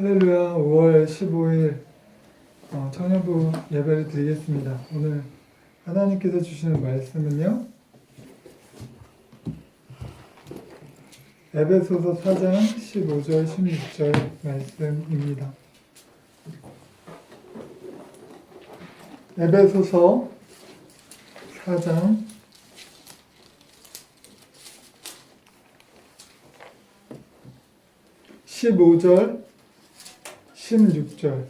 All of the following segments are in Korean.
할렐루야. 5월 15일 청년부 예배를 드리겠습니다. 오늘 하나님께서 주시는 말씀은요, 에베소서 4장 15절 16절 말씀입니다. 에베소서 4장 15절 16절.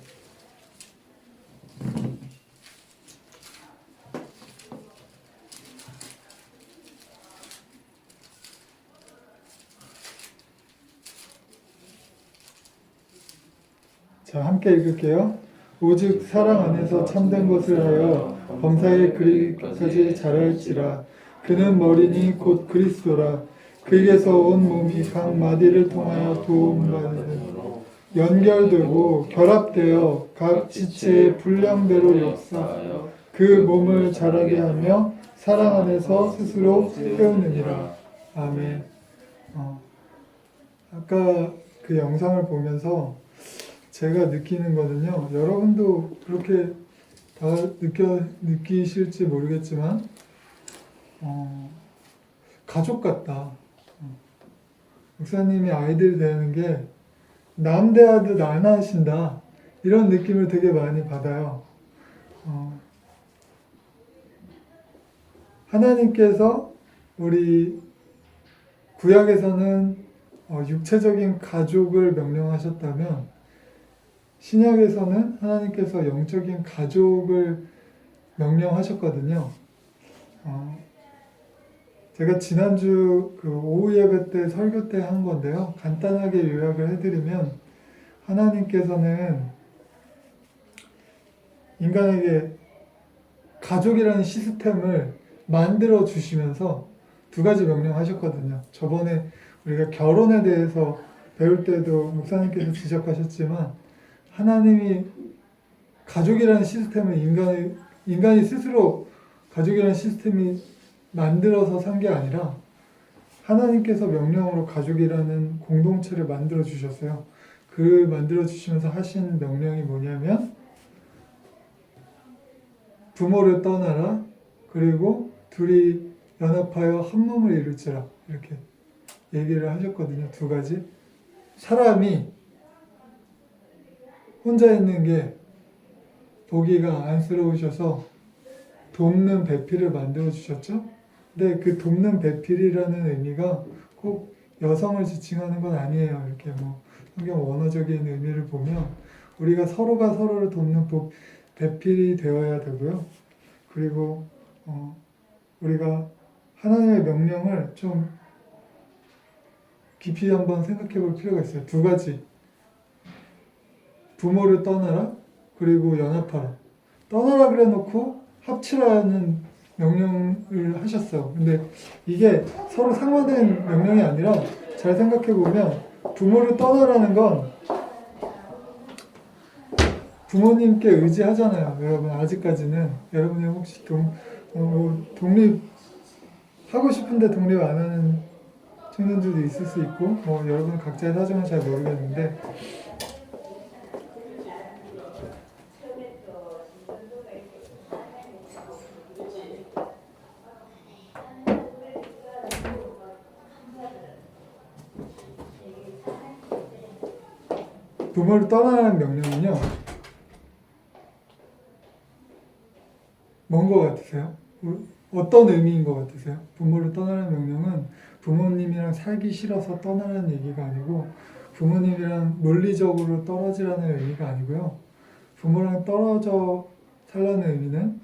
자, 함께 읽을게요. 오직 사랑 안에서 참된 것을 하여 범사에 그리까지 자랄지라. 그는 머리니 곧 그리스도라. 그에게서 온 몸이 각 마디를 통하여 도움받는 연결되고 결합되어 각 지체의 분량대로 역사하여 그 몸을 자라게 하며 사랑 안에서 스스로 세우느니라. 아멘. 아까 그 영상을 보면서 제가 느끼는 거는요, 여러분도 그렇게 다 느끼실지 모르겠지만 가족 같다. 목사님이 아이들이 되는 게 남 대하듯 안 하신다, 이런 느낌을 되게 많이 받아요. 하나님께서 우리 구약에서는 육체적인 가족을 명령하셨다면, 신약에서는 하나님께서 영적인 가족을 명령하셨거든요. 제가 지난주 그 오후 예배 때 설교 때 한 건데요. 간단하게 요약을 해드리면, 하나님께서는 인간에게 가족이라는 시스템을 만들어 주시면서 두 가지 명령하셨거든요. 저번에 우리가 결혼에 대해서 배울 때도 목사님께서 지적하셨지만, 하나님이 가족이라는 시스템을 인간이 스스로 가족이라는 시스템이 만들어서 산 게 아니라 하나님께서 명령으로 가족이라는 공동체를 만들어 주셨어요. 그 만들어 주시면서 하신 명령이 뭐냐면, 부모를 떠나라, 그리고 둘이 연합하여 한 몸을 이룰지라, 이렇게 얘기를 하셨거든요. 두 가지. 사람이 혼자 있는 게 보기가 안쓰러우셔서 돕는 배필을 만들어 주셨죠. 근데 그 돕는 배필이라는 의미가 꼭 여성을 지칭하는 건 아니에요. 이렇게 성경 원어적인 의미를 보면 우리가 서로가 서로를 돕는 배필이 되어야 되고요. 그리고 우리가 하나님의 명령을 좀 깊이 한번 생각해 볼 필요가 있어요. 두 가지. 부모를 떠나라, 그리고 연합하라. 떠나라 그래 놓고 합치라는 명령을 하셨어요. 근데 이게 서로 상반된 명령이 아니라, 잘 생각해 보면 부모를 떠나라는 건 부모님께 의지하잖아요. 여러분, 아직까지는. 여러분이 혹시 독립하고 싶은데 독립 안 하는 청년들도 있을 수 있고, 여러분 각자의 사정은 잘 모르겠는데, 부모를 떠나라는 명령은요, 뭔 것 같으세요? 어떤 의미인 것 같으세요? 부모를 떠나라는 명령은 부모님이랑 살기 싫어서 떠나라는 얘기가 아니고, 부모님이랑 논리적으로 떨어지라는 의미가 아니고요. 부모랑 떨어져 살라는 의미는,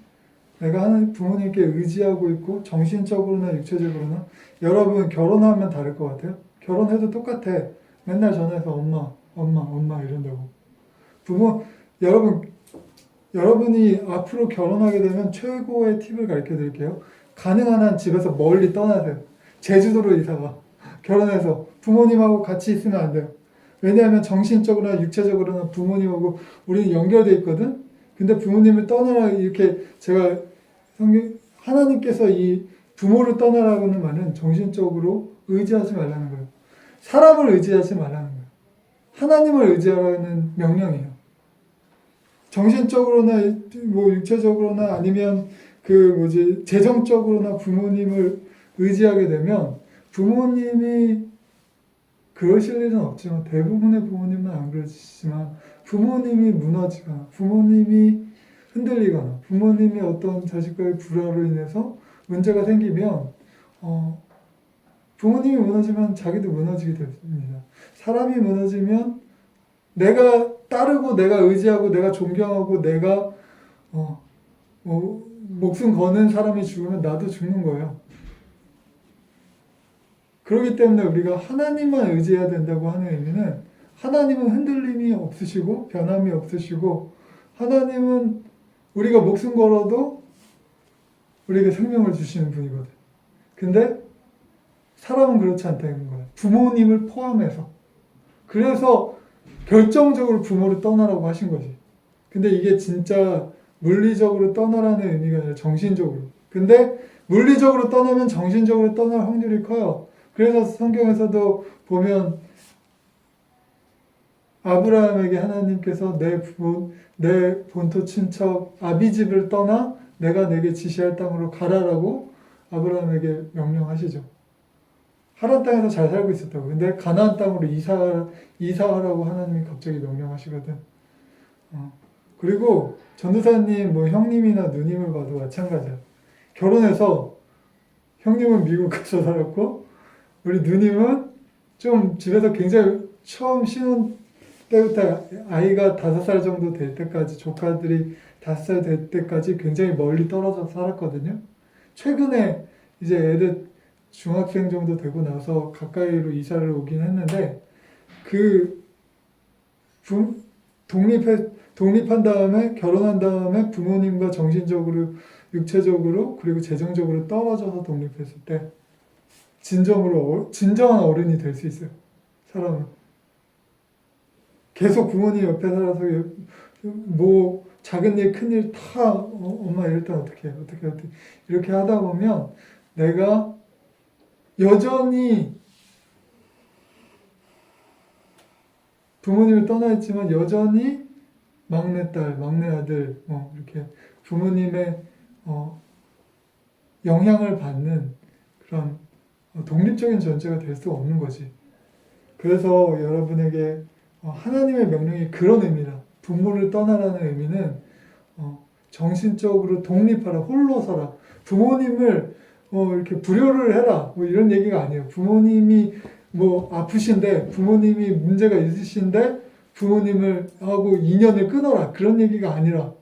내가 부모님께 의지하고 있고, 정신적으로나 육체적으로나, 여러분 결혼하면 다를 것 같아요? 결혼해도 똑같아. 맨날 전화해서 엄마 이런다고. 여러분이 앞으로 결혼하게 되면 최고의 팁을 가르쳐 드릴게요. 가능한 한 집에서 멀리 떠나세요. 제주도로 이사가. 결혼해서 부모님하고 같이 있으면 안 돼요. 왜냐하면 정신적으로나 육체적으로나 부모님하고 우리는 연결되어 있거든. 근데 부모님을 떠나라, 이렇게 제가 하나님께서 이 부모를 떠나라고는 말은 정신적으로 의지하지 말라는 거예요. 사람을 의지하지 말라는 거예요. 하나님을 의지하라는 명령이에요. 정신적으로나 뭐 육체적으로나 아니면 재정적으로나 부모님을 의지하게 되면 부모님이 그러실 일은 없지만 대부분의 부모님은 안 그러시지만 부모님이 무너지거나 부모님이 흔들리거나 부모님이 어떤 자식과의 불화로 인해서 문제가 생기면 부모님이 무너지면 자기도 무너지게 됩니다. 사람이 무너지면 내가 따르고 내가 의지하고 내가 존경하고 내가 목숨 거는 사람이 죽으면 나도 죽는 거예요. 그렇기 때문에 우리가 하나님만 의지해야 된다고 하는 의미는 하나님은 흔들림이 없으시고 변함이 없으시고 하나님은 우리가 목숨 걸어도 우리에게 생명을 주시는 분이거든. 근데 사람은 그렇지 않다는 거예요. 부모님을 포함해서. 그래서 결정적으로 부모를 떠나라고 하신 거지. 근데 이게 진짜 물리적으로 떠나라는 의미가 아니라 정신적으로. 근데 물리적으로 떠나면 정신적으로 떠날 확률이 커요. 그래서 성경에서도 보면 아브라함에게 하나님께서 내 본토 친척 아비집을 떠나 내가 내게 지시할 땅으로 가라라고 아브라함에게 명령하시죠. 하란 땅에서 잘 살고 있었다고. 근데 가나안 땅으로 이사하라고 하나님이 갑자기 명령하시거든. 그리고 전도사님, 뭐 형님이나 누님을 봐도 마찬가지야. 결혼해서 형님은 미국 가서 살았고 우리 누님은 좀 집에서 굉장히 처음 신혼 때부터 아이가 5살 정도 될 때까지 조카들이 5살 될 때까지 굉장히 멀리 떨어져 살았거든요. 최근에 이제 애들 중학생 정도 되고 나서 가까이로 이사를 오긴 했는데 독립한 다음에 결혼한 다음에 부모님과 정신적으로 육체적으로 그리고 재정적으로 떨어져서 독립했을 때 진정한 어른이 될 수 있어요. 사람은 계속 부모님 옆에 살아서 뭐 작은 일 큰 일 다 엄마 이럴 땐 어떻게 이렇게 하다 보면 내가 여전히 부모님을 떠나 있지만 여전히 막내딸, 막내아들 이렇게 부모님의 영향을 받는 그런 독립적인 존재가 될 수 없는 거지. 그래서 여러분에게 하나님의 명령이 그런 의미다. 부모를 떠나라는 의미는 정신적으로 독립하라, 홀로 서라. 부모님을 이렇게 불효를 해라. 뭐 이런 얘기가 아니에요. 부모님이 뭐 아프신데, 부모님이 문제가 있으신데, 부모님을 하고 인연을 끊어라. 그런 얘기가 아니라,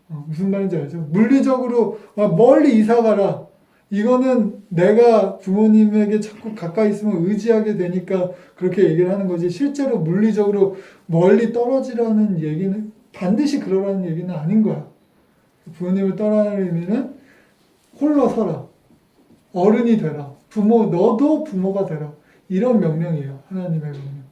무슨 말인지 알죠? 물리적으로 멀리 이사 가라. 이거는 내가 부모님에게 자꾸 가까이 있으면 의지하게 되니까 그렇게 얘기를 하는 거지. 실제로 물리적으로 멀리 떨어지라는 얘기는 반드시 그러라는 얘기는 아닌 거야. 부모님을 떠나는 의미는 홀로 서라. 어른이 되라. 너도 부모가 되라. 이런 명령이에요. 하나님의 명령.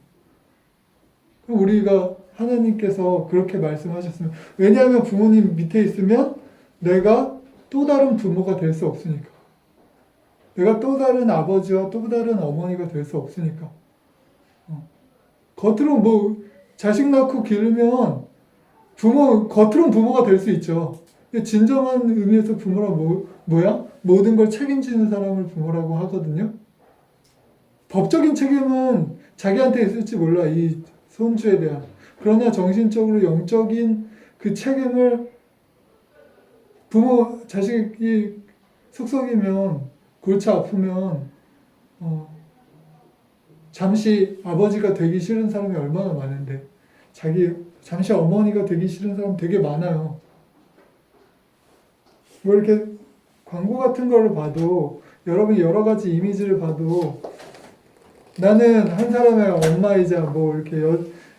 그럼 우리가 하나님께서 그렇게 말씀하셨으면, 왜냐하면 부모님 밑에 있으면 내가 또 다른 부모가 될 수 없으니까. 내가 또 다른 아버지와 또 다른 어머니가 될 수 없으니까. 겉으로 뭐 자식 낳고 기르면 겉으로는 부모가 될 수 있죠. 진정한 의미에서 부모라 뭐야? 모든 걸 책임지는 사람을 부모라고 하거든요. 법적인 책임은 자기한테 있을지 몰라, 이 손주에 대한. 그러나 정신적으로 영적인 그 책임을 자식이 속썩이면, 골치 아프면 잠시 아버지가 되기 싫은 사람이 얼마나 많은데 잠시 어머니가 되기 싫은 사람 되게 많아요. 뭐 이렇게 광고 같은 걸 봐도 여러분이 여러 가지 이미지를 봐도 나는 한 사람의 엄마이자 뭐 이렇게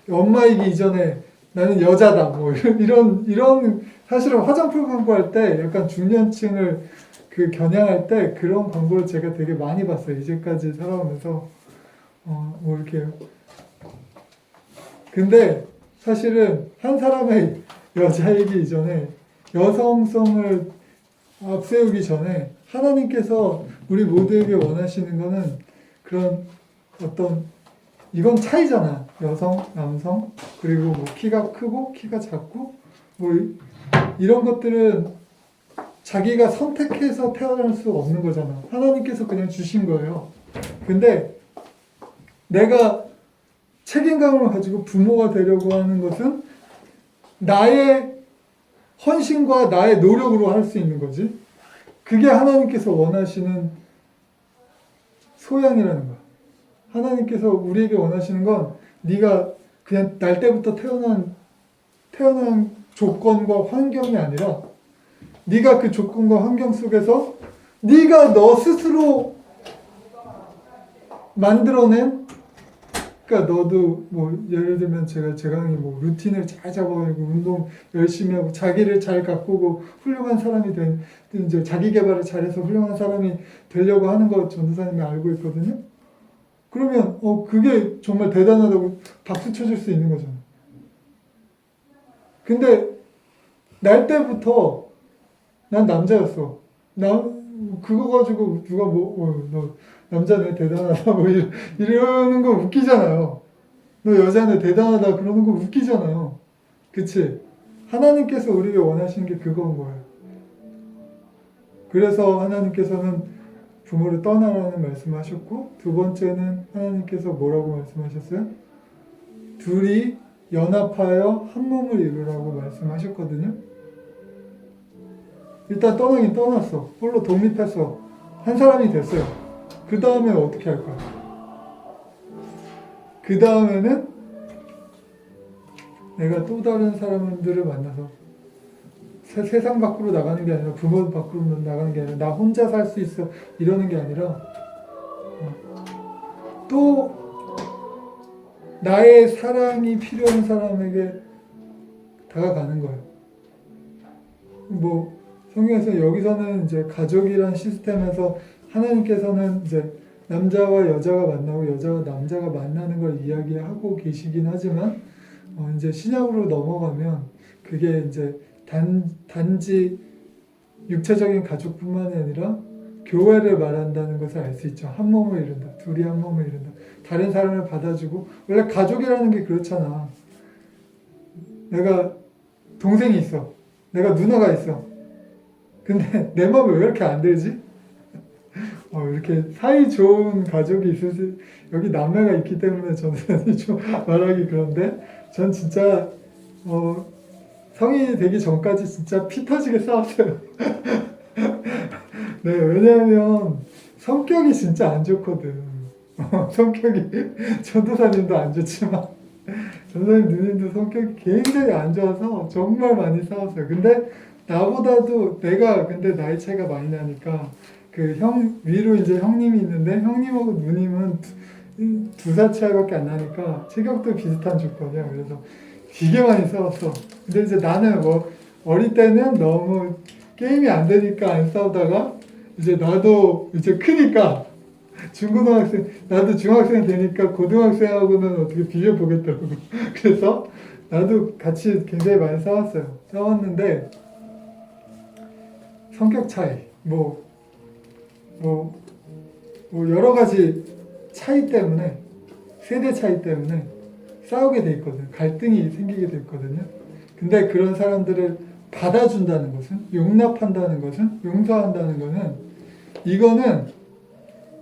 엄마이기 이전에 나는 여자다 뭐 이런 사실은 화장품 광고할 때 약간 중년층을 겨냥할 때 그런 광고를 제가 되게 많이 봤어요. 이제까지 살아오면서 뭐 이렇게. 근데 사실은 한 사람의 여자이기 이전에 여성성을 앞세우기 전에 하나님께서 우리 모두에게 원하시는 거는 그런 이건 차이잖아. 여성, 남성, 그리고 뭐 키가 크고 키가 작고 뭐 이런 것들은 자기가 선택해서 태어날 수 없는 거잖아. 하나님께서 그냥 주신 거예요. 근데 내가 책임감을 가지고 부모가 되려고 하는 것은 나의 헌신과 나의 노력으로 할 수 있는 거지. 그게 하나님께서 원하시는 소양이라는 거야. 하나님께서 우리에게 원하시는 건 네가 그냥 날 때부터 태어난 조건과 환경이 아니라 네가 그 조건과 환경 속에서 네가 너 스스로 만들어낸, 그러니까 너도 뭐 예를 들면 제가 강의 뭐 루틴을 잘 잡아가지고 운동 열심히 하고 자기를 잘 가꾸고 훌륭한 사람이 된, 이제 자기 개발을 잘해서 훌륭한 사람이 되려고 하는 거 전도사님이 알고 있거든요. 그러면 그게 정말 대단하다고 박수 쳐줄 수 있는 거잖아. 근데 날 때부터 난 남자였어. 그거 가지고 누가 너 남자네 대단하다 뭐 이러는 거 웃기잖아요. 너 여자네 대단하다 그러는 거 웃기잖아요. 그치? 하나님께서 우리에게 원하시는 게 그건 거예요. 그래서 하나님께서는 부모를 떠나라는 말씀하셨고, 두 번째는 하나님께서 뭐라고 말씀하셨어요? 둘이 연합하여 한 몸을 이루라고 말씀하셨거든요. 일단 떠나긴 떠났어. 홀로 독립했어. 한 사람이 됐어요. 그 다음에 어떻게 할 거야? 그 다음에는 내가 또 다른 사람들을 만나서 세상 밖으로 나가는 게 아니라 부모 밖으로 나가는 게 아니라 나 혼자 살 수 있어 이러는 게 아니라 또 나의 사랑이 필요한 사람에게 다가가는 거예요. 뭐 성경에서 여기서는 이제 가족이란 시스템에서 하나님께서는 이제 남자와 여자가 만나고 여자와 남자가 만나는 걸 이야기하고 계시긴 하지만 이제 신약으로 넘어가면 그게 이제 단지 육체적인 가족뿐만이 아니라 교회를 말한다는 것을 알 수 있죠. 한 몸을 이룬다. 둘이 한 몸을 이룬다. 다른 사람을 받아주고, 원래 가족이라는 게 그렇잖아. 내가 동생이 있어. 내가 누나가 있어. 근데 내 마음에 왜 이렇게 안 들지? 이렇게 사이 좋은 가족이 있을 여기 남매가 있기 때문에 저는 좀 말하기 그런데 전 진짜 성인이 되기 전까지 진짜 피 터지게 싸웠어요. 네, 왜냐하면 성격이 진짜 안 좋거든. 성격이 전도사님도 안 좋지만 전도사님 누님도 성격이 굉장히 안 좋아서 정말 많이 싸웠어요. 근데 나보다도 근데 나이 차이가 많이 나니까 위로 이제 형님이 있는데 형님하고 누님은 두 살 차이밖에 안 나니까 체격도 비슷한 조건이야. 그래서 되게 많이 싸웠어. 근데 이제 나는 어릴 때는 너무 게임이 안 되니까 안 싸우다가 이제 나도 이제 크니까 나도 중학생 되니까 고등학생하고는 어떻게 비벼보겠더라고. 그래서 나도 같이 굉장히 많이 싸웠어요. 싸웠는데 성격 차이, 여러 가지 차이 때문에, 세대 차이 때문에 싸우게 돼 있거든요. 갈등이 생기게 돼 있거든요. 근데 그런 사람들을 받아준다는 것은, 용납한다는 것은, 용서한다는 것은, 이거는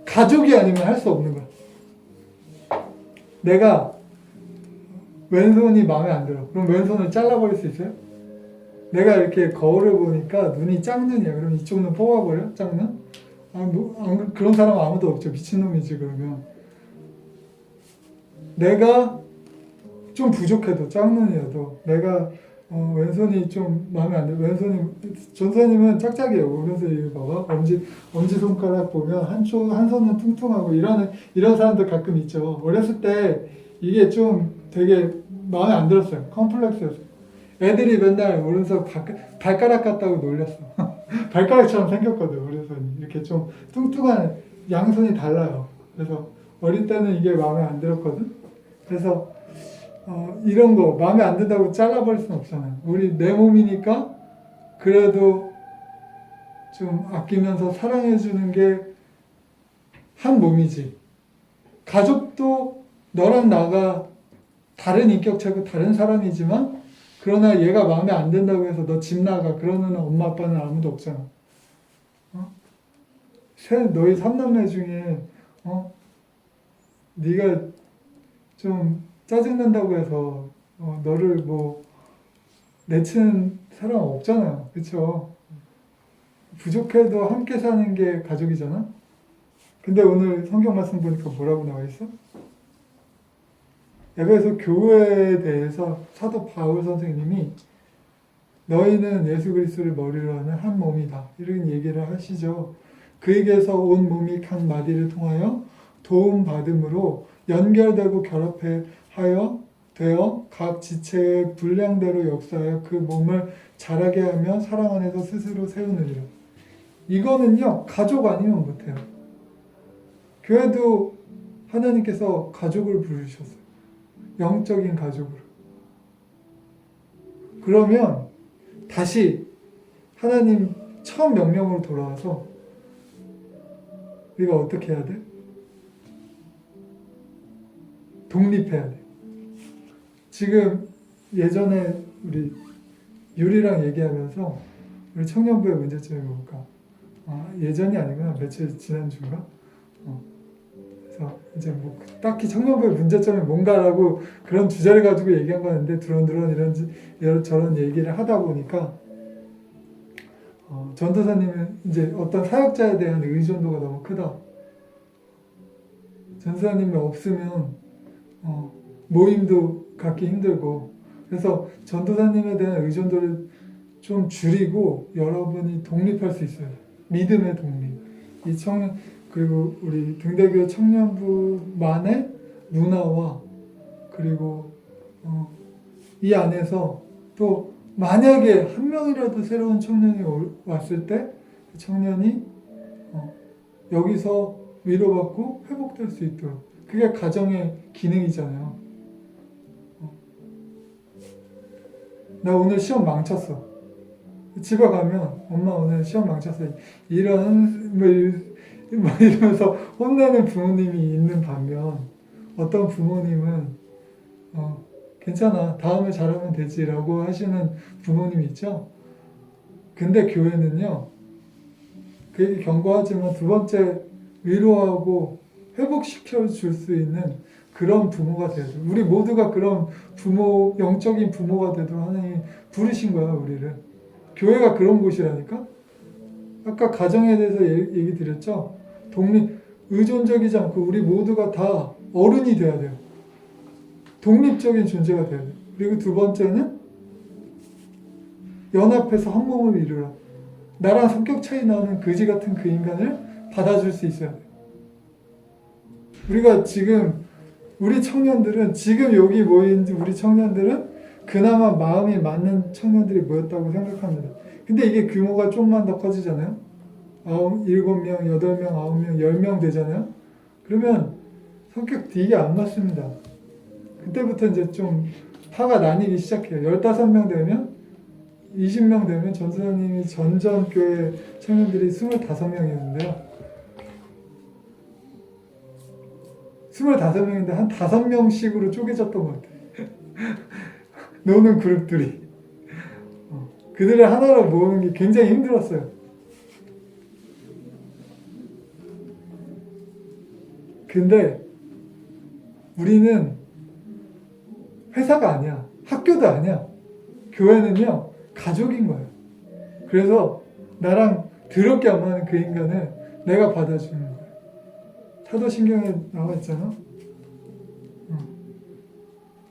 가족이 아니면 할 수 없는 거야. 내가 왼손이 마음에 안 들어. 그럼 왼손을 잘라버릴 수 있어요? 내가 이렇게 거울을 보니까 눈이 짝눈이야. 그럼 이쪽 눈 뽑아버려? 짝눈? 그런 사람 아무도 없죠. 미친놈이지 그러면. 내가 좀 부족해도 짝눈이어도 내가 왼손이 좀 마음에 안 들어. 전사님은 짝짝이에요. 오른손이 봐봐. 엄지 손가락 보면 한 손은 퉁퉁하고 이런 사람들 가끔 있죠. 어렸을 때 이게 좀 되게 마음에 안 들었어요. 컴플렉스였어요. 애들이 맨날 오른손 발가락 같다고 놀렸어. 발가락처럼 생겼거든. 오른손이 이렇게 좀 뚱뚱한, 양손이 달라요. 그래서 어릴 때는 이게 마음에 안 들었거든. 그래서 이런 거 마음에 안 든다고 잘라버릴 수는 없잖아요. 내 몸이니까 그래도 좀 아끼면서 사랑해주는 게 한 몸이지. 가족도 너랑 나가 다른 인격체고 다른 사람이지만 그러나 얘가 마음에 안 든다고 해서 너 집 나가 그러는 엄마 아빠는 아무도 없잖아. 어? 너희 삼남매 중에 네가 좀 짜증난다고 해서 너를 뭐 내치는 사람 없잖아요. 그쵸? 부족해도 함께 사는 게 가족이잖아? 근데 오늘 성경 말씀 보니까 뭐라고 나와 있어? 에베소 교회에 대해서 사도 바울 선생님이 너희는 예수 그리스도를 머리로 하는 한 몸이다. 이런 얘기를 하시죠. 그에게서 온 몸이 각 마디를 통하여 도움받음으로 연결되고 결합하여 되어 각 지체의 분량대로 역사하여 그 몸을 자라게 하며 사랑 안에서 스스로 세우느니라. 이거는요, 가족 아니면 못해요. 교회도 하나님께서 가족을 부르셨어요. 영적인 가족으로. 그러면 다시 하나님 처음 명령으로 돌아와서 우리가 어떻게 해야 돼? 독립해야 돼. 지금 예전에 우리 유리랑 얘기하면서 우리 청년부의 문제점이 뭘까? 예전이 아니구나. 며칠 지난주인가? 그래서 이제 뭐 딱히 청년부의 문제점이 뭔가라고 그런 주제를 가지고 얘기한 거였는데 두런두런 이런 저런 얘기를 하다 보니까 전도사님은 이제 어떤 사역자에 대한 의존도가 너무 크다. 전도사님이 없으면 모임도 갖기 힘들고 그래서 전도사님에 대한 의존도를 좀 줄이고 여러분이 독립할 수 있어요. 믿음의 독립. 이 청년 그리고 우리 등대교 청년부만의 문화와 그리고 이 안에서 또 만약에 한 명이라도 새로운 청년이 왔을 때 그 청년이 여기서 위로받고 회복될 수 있도록 그게 가정의 기능이잖아요. 나 오늘 시험 망쳤어. 집에 가면 엄마 오늘 시험 망쳤어. 이런 뭐 이러면서 혼내는 부모님이 있는 반면 어떤 부모님은 괜찮아 다음에 잘하면 되지라고 하시는 부모님이 있죠. 근데 교회는요 그 얘기 경고하지만 두 번째 위로하고 회복시켜 줄 수 있는 그런 부모가 돼야 돼. 우리 모두가 그런 부모 영적인 부모가 되도록 하나님이 부르신 거야 우리를. 교회가 그런 곳이라니까. 아까 가정에 대해서 얘기 드렸죠. 의존적이지 않고 우리 모두가 다 어른이 돼야 돼요. 독립적인 존재가 돼야 돼요. 그리고 두 번째는 연합해서 한 몸을 이루라. 나랑 성격 차이 나는 거지 같은 그 인간을 받아줄 수 있어야 돼요. 우리가 지금 우리 청년들은 지금 여기 모인 우리 청년들은 그나마 마음이 맞는 청년들이 모였다고 생각합니다. 근데 이게 규모가 좀만 더 커지잖아요. 7명, 8명, 9명, 10명 되잖아요. 그러면 성격 되게 안 맞습니다. 그때부터 이제 좀 파가 나뉘기 시작해요. 15명 되면 20명 되면 전도사님이 전전교회 청년들이 25명이었는데요. 25명인데 한 5명씩으로 쪼개졌던 것 같아요. 노는 그룹들이. 그들을 하나로 모으는 게 굉장히 힘들었어요. 근데 우리는 회사가 아니야. 학교도 아니야. 교회는요, 가족인 거예요. 그래서 나랑 더럽게 안 맞는 그 인간을 내가 받아주는 거예요. 사도신경에 나와 있잖아.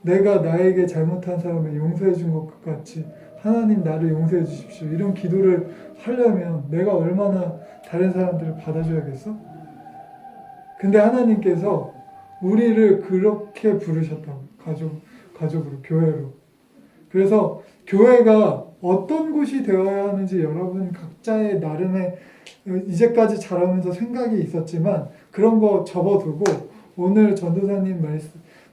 내가 나에게 잘못한 사람을 용서해 준 것 같이 하나님 나를 용서해 주십시오. 이런 기도를 하려면 내가 얼마나 다른 사람들을 받아줘야겠어? 근데 하나님께서 우리를 그렇게 부르셨다고. 가족으로, 교회로. 그래서 교회가 어떤 곳이 되어야 하는지 여러분 각자의 나름의 이제까지 자라면서 생각이 있었지만 그런 거 접어두고 오늘 전도사님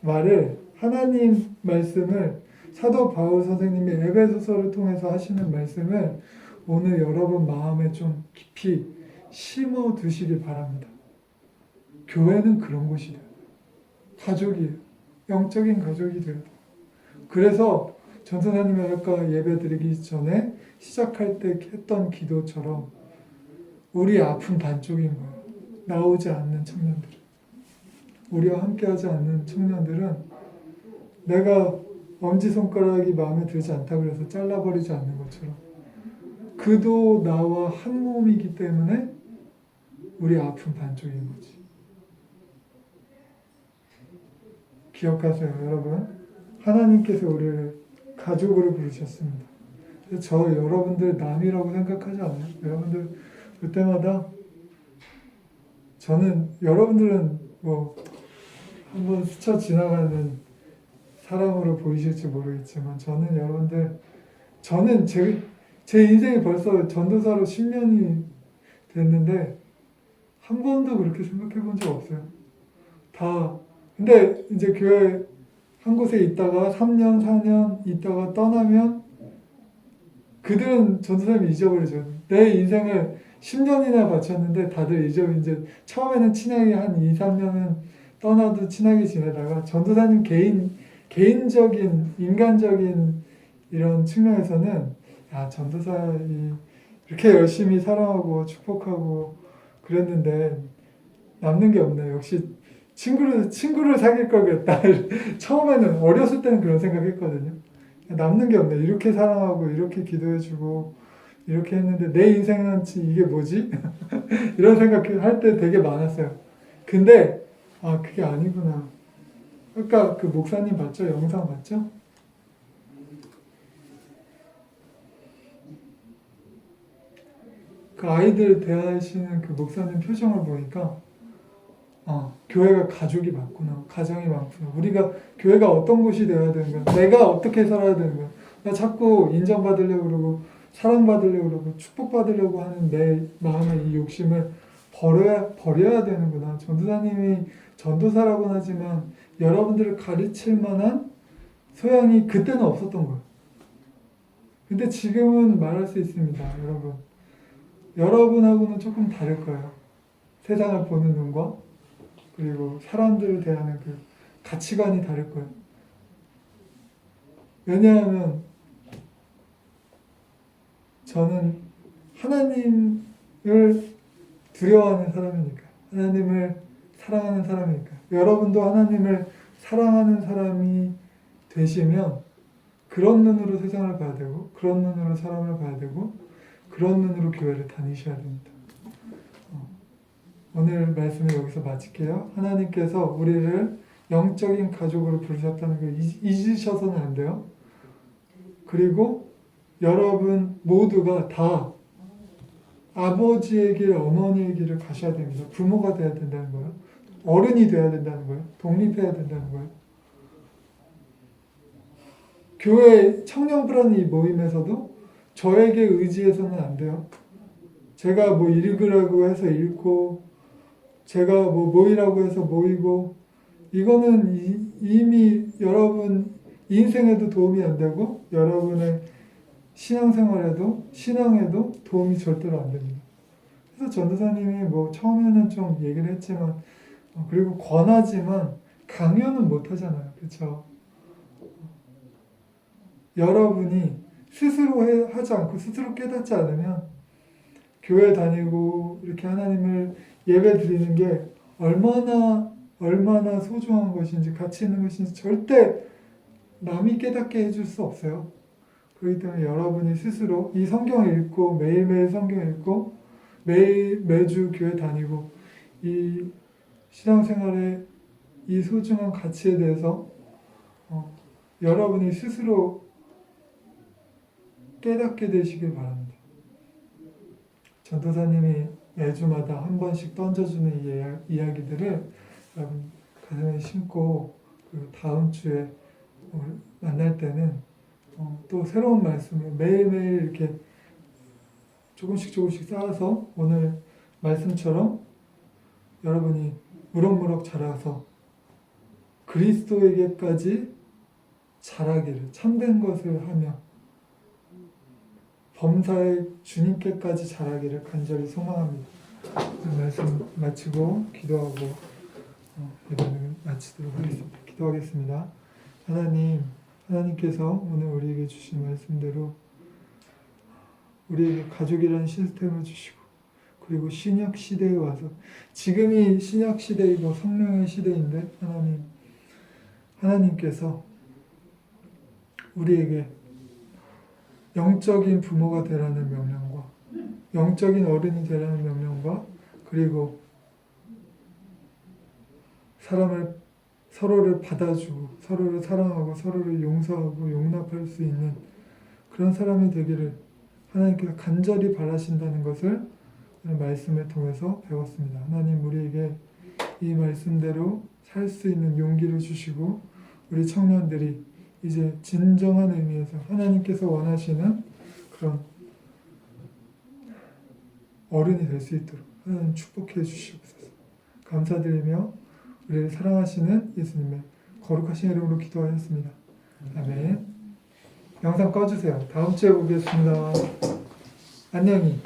말을 하나님 말씀을 사도 바울 선생님이 에베소서를 통해서 하시는 말씀을 오늘 여러분 마음에 좀 깊이 심어 두시기 바랍니다. 교회는 그런 곳이에요. 가족이에요. 영적인 가족이 되어야 돼요. 그래서 전도사님이 아까 예배 드리기 전에 시작할 때 했던 기도처럼 우리 아픈 반쪽인 거예요. 나오지 않는 청년들. 우리와 함께하지 않는 청년들은 내가 엄지손가락이 마음에 들지 않다 그래서 잘라버리지 않는 것처럼 그도 나와 한 몸이기 때문에 우리 아픈 반쪽인 거지. 기억하세요, 여러분. 하나님께서 우리를 가족으로 부르셨습니다. 저 여러분들 남이라고 생각하지 않아요? 여러분들 볼 때마다 저는 여러분들은 뭐 한번 스쳐 지나가는 사람으로 보이실지 모르겠지만 저는 제 인생이 벌써 전도사로 10년이 됐는데 한 번도 그렇게 생각해 본 적 없어요. 근데 이제 교회 한 곳에 있다가 3년, 4년 있다가 떠나면 그들은 전도사님이 잊어버리죠. 내 인생을 10년이나 바쳤는데 다들 이제 처음에는 친하게 한 2, 3년은 떠나도 친하게 지내다가 전도사님 개인적인 인간적인 이런 측면에서는 전도사이 이렇게 열심히 사랑하고 축복하고 그랬는데 남는 게 없네. 역시 친구를 사귈 걸 그랬다. 처음에는 어렸을 때는 그런 생각했거든요. 남는 게 없네. 이렇게 사랑하고 이렇게 기도해주고 이렇게 했는데 내 인생은 이게 뭐지? 이런 생각할 때 되게 많았어요. 근데 그게 아니구나. 아까 그 목사님 봤죠? 영상 봤죠? 그 아이들 대하시는 그 목사님 표정을 보니까 교회가 가족이 많구나. 가정이 많구나. 교회가 어떤 곳이 되어야 되는 거야. 내가 어떻게 살아야 되는 거야. 나 자꾸 인정받으려고 그러고 사랑받으려고 그러고 축복받으려고 하는 내 마음의 이 욕심을 버려야 되는구나. 전도사님이 전도사라고는 하지만 여러분들을 가르칠 만한 소양이 그때는 없었던 거예요. 근데 지금은 말할 수 있습니다. 여러분하고는 조금 다를 거예요. 세상을 보는 눈과 그리고 사람들을 대하는 그 가치관이 다를 거예요. 왜냐하면 저는 하나님을 두려워하는 사람이니까, 하나님을 사랑하는 사람이니까. 여러분도 하나님을 사랑하는 사람이 되시면 그런 눈으로 세상을 봐야 되고, 그런 눈으로 사람을 봐야 되고, 그런 눈으로 교회를 다니셔야 됩니다. 오늘 말씀을 여기서 마칠게요. 하나님께서 우리를 영적인 가족으로 부르셨다는 걸 잊으셔서는 안 돼요. 그리고 여러분 모두가 다 아버지의 길, 어머니의 길을 가셔야 됩니다. 부모가 돼야 된다는 거예요. 어른이 돼야 된다는 거예요. 독립해야 된다는 거예요. 교회 청년부라는 이 모임에서도 저에게 의지해서는 안 돼요. 제가 뭐 읽으라고 해서 읽고 제가 뭐 모이라고 해서 모이고 이거는 이미 여러분 인생에도 도움이 안 되고 여러분의 신앙에도 도움이 절대로 안 됩니다. 그래서 전도사님이 뭐 처음에는 좀 얘기를 했지만 그리고 권하지만 강요는 못 하잖아요. 그렇죠? 여러분이 스스로 하지 않고 스스로 깨닫지 않으면 교회 다니고 이렇게 하나님을 예배 드리는 게 얼마나 소중한 것인지 가치 있는 것인지 절대 남이 깨닫게 해줄 수 없어요. 그렇기 때문에 여러분이 스스로 이 성경을 읽고 매일매일 성경 읽고 매주 교회 다니고 이 신앙생활의 이 소중한 가치에 대해서 여러분이 스스로 깨닫게 되시길 바랍니다. 전도사님이 매주마다 한 번씩 던져주는 이 이야기들을 여러분 가슴에 심고 그 다음 주에 만날 때는 또 새로운 말씀을 매일매일 이렇게 조금씩 쌓아서 오늘 말씀처럼 여러분이 무럭무럭 자라서 그리스도에게까지 자라기를 참된 것을 하며 범사의 주님께까지 자라기를 간절히 소망합니다. 말씀 마치고 기도하고 예배를 마치도록 하겠습니다. 기도하겠습니다. 하나님께서 오늘 우리에게 주신 말씀대로 우리에게 가족이라는 시스템을 주시고, 그리고 신약 시대에 와서, 지금이 신약 시대이고 성령의 시대인데 하나님께서 우리에게 영적인 부모가 되라는 명령과 영적인 어른이 되라는 명령과, 그리고 서로를 받아주고 서로를 사랑하고 서로를 용서하고 용납할 수 있는 그런 사람이 되기를 하나님께서 간절히 바라신다는 것을 오늘 말씀을 통해서 배웠습니다. 하나님, 우리에게 이 말씀대로 살 수 있는 용기를 주시고, 우리 청년들이 이제 진정한 의미에서 하나님께서 원하시는 그런 어른이 될 수 있도록 하나님 축복해 주시옵소서. 감사드리며 우리를 사랑하시는 예수님의 거룩하신 이름으로 기도하였습니다. 아멘. 영상 꺼주세요. 다음 주에 보겠습니다. 안녕히.